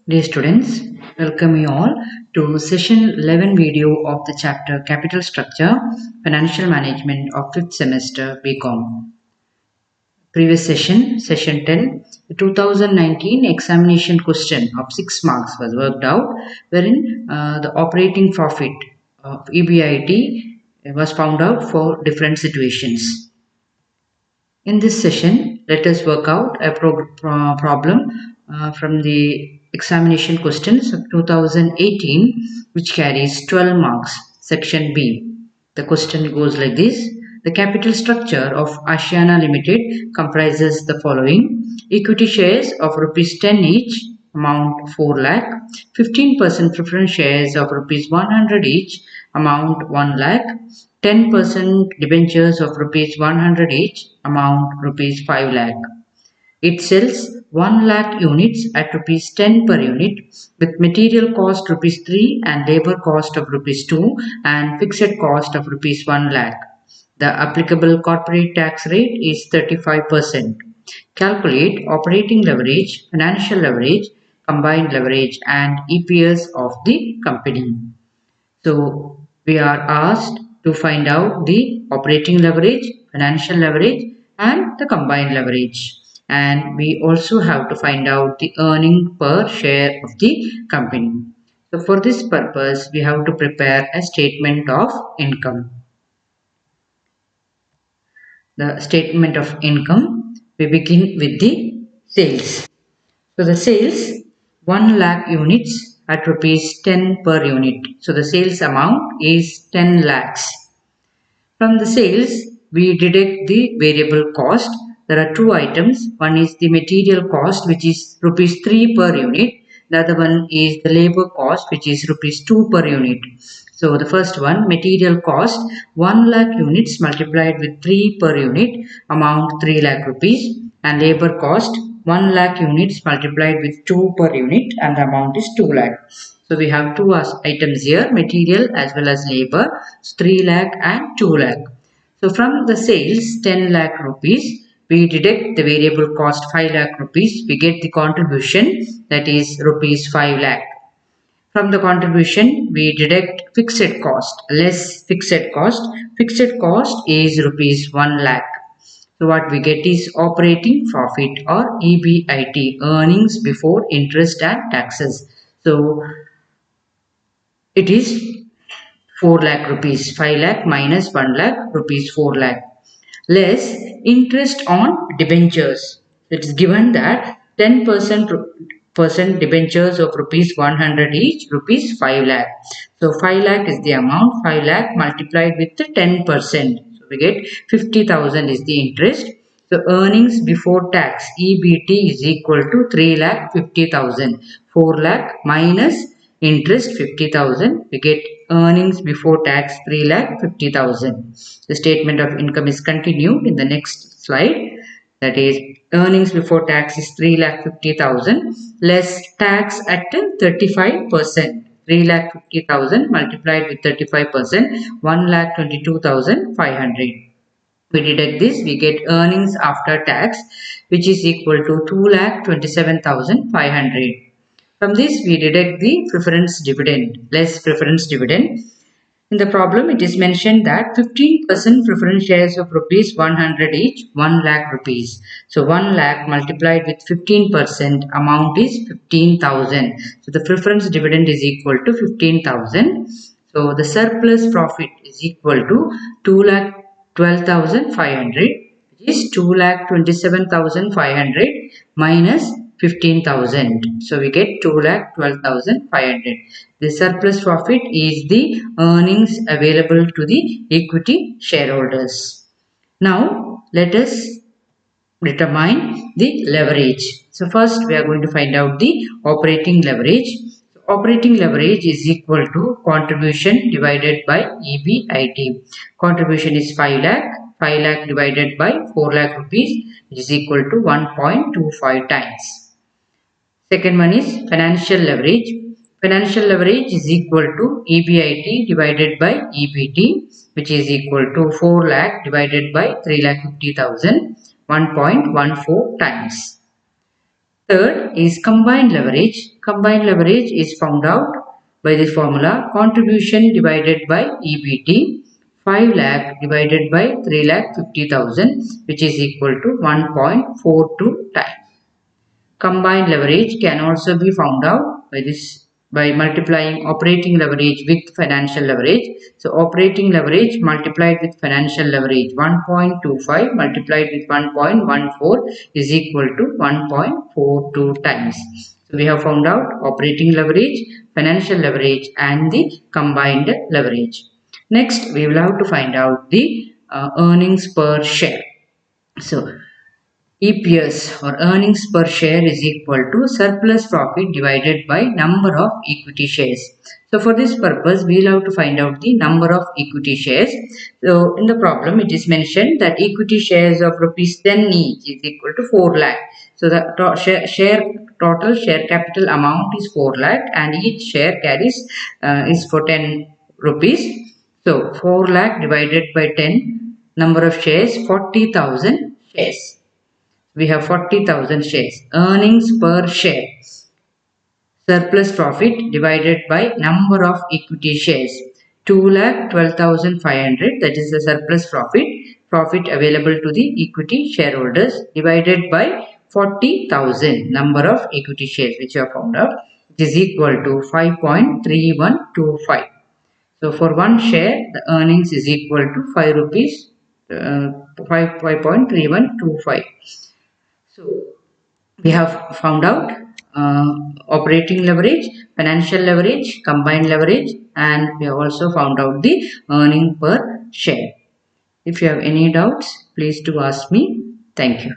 Dear students, welcome you all to session 11 video of the chapter Capital Structure, Financial Management of 5th semester BCom. Previous session 10, the 2019 examination question of 6 marks was worked out, wherein the operating profit of EBIT was found out for different situations. In this session, let us work out a problem from the examination questions of 2018, which carries 12 marks, section B. The question goes like this. The capital structure of Ashiana Limited comprises the following: equity shares of rupees 10 each, amount 4 lakh, 15% preference shares of rupees 100 each, amount 1 lakh, 10% debentures of rupees 100 each, amount rupees 5 lakh. It sells 1 lakh units at rupees 10 per unit with material cost rupees 3 and labor cost of rupees 2 and fixed cost of rupees 1 lakh. The applicable corporate tax rate is 35%. Calculate operating leverage, financial leverage, combined leverage and EPS of the company. So we are asked to find out the operating leverage, financial leverage and the combined leverage. And we also have to find out the earning per share of the company. So for this purpose, we have to prepare a statement of income. The statement of income, we begin with the sales. So the sales 1 lakh units at rupees 10 per unit. So the sales amount is 10 lakhs. From the sales, we deduct the variable cost. There are two items. One is the material cost, which is rupees 3 per unit. The other one is the labor cost, which is rupees 2 per unit. So the first one, material cost, 1 lakh units multiplied with 3 per unit, amount 3 lakh rupees, and labor cost, 1 lakh units multiplied with 2 per unit, and the amount is 2 lakh. So we have two items here, material as well as labor, 3 lakh and 2 lakh. So from the sales 10 lakh rupees, we deduct the variable cost 5 lakh rupees, we get the contribution, that is rupees 5 lakh. From the contribution, we deduct fixed cost, less fixed cost. Fixed cost is rupees 1 lakh. So what we get is operating profit or EBIT, earnings before interest and taxes. So it is 4 lakh rupees, 5 lakh minus 1 lakh rupees 4 lakh, less interest on debentures. It is given that 10% debentures of rupees 100 each, rupees 5 lakh. So 5 lakh is the amount, 5 lakh multiplied with the 10%. So we get 50,000 is the interest. So earnings before tax, EBT, is equal to 3 lakh 50,000. 4 lakh minus interest 50,000, we get earnings before tax 3 lakh 50,000. The statement of income is continued in the next slide. That is, earnings before tax is 3 lakh 50,000 less tax at 35%. 3 lakh 50,000 multiplied with 35%, 1 lakh 22,500. We deduct this, we get earnings after tax, which is equal to 2 lakh 27,500. From this, we deduct the preference dividend, less preference dividend. In the problem, it is mentioned that 15% preference shares of rupees 100 each, 1 lakh rupees. So 1 lakh multiplied with 15%, amount is 15,000. So the preference dividend is equal to 15,000. So the surplus profit is equal to 2 lakh 12,500, which is 2 lakh 27,500 minus 15,000. So we get 2 lakh 12,500. The surplus profit is the earnings available to the equity shareholders. Now let us determine the leverage. So first we are going to find out the operating leverage. So operating leverage is equal to contribution divided by EBIT. Contribution is 5 lakh. 5 lakh divided by 4 lakh rupees, which is equal to 1.25 times. Second one is financial leverage. Financial leverage is equal to EBIT divided by EBT, which is equal to 4 lakh divided by 3 lakh 50,000, 1.14 times. Third is combined leverage. Combined leverage is found out by the formula contribution divided by EBT, 5 lakh divided by 3 lakh 50,000, which is equal to 1.42 times. Combined leverage can also be found out by multiplying operating leverage with financial leverage. So operating leverage multiplied with financial leverage 1.25 multiplied with 1.14 is equal to 1.42 times. So we have found out operating leverage, financial leverage and the combined leverage. Next we will have to find out the earnings per share. So EPS or earnings per share is equal to surplus profit divided by number of equity shares. So for this purpose, we will have to find out the number of equity shares. So in the problem, it is mentioned that equity shares of rupees 10 each is equal to 4 lakh. So the total share capital amount is 4 lakh and each share carries is for 10 rupees. So 4 lakh divided by 10, number of shares 40,000 shares. We have 40,000 shares. Earnings per share. Surplus profit divided by number of equity shares. 2,12,500, that is the surplus profit. Profit available to the equity shareholders divided by 40,000 number of equity shares which are found out. It is equal to 5.3125. So for one share, the earnings is equal to 5 rupees, 5.3125. So we have found out operating leverage, financial leverage, combined leverage, and we have also found out the earning per share. If you have any doubts, please do ask me. Thank you.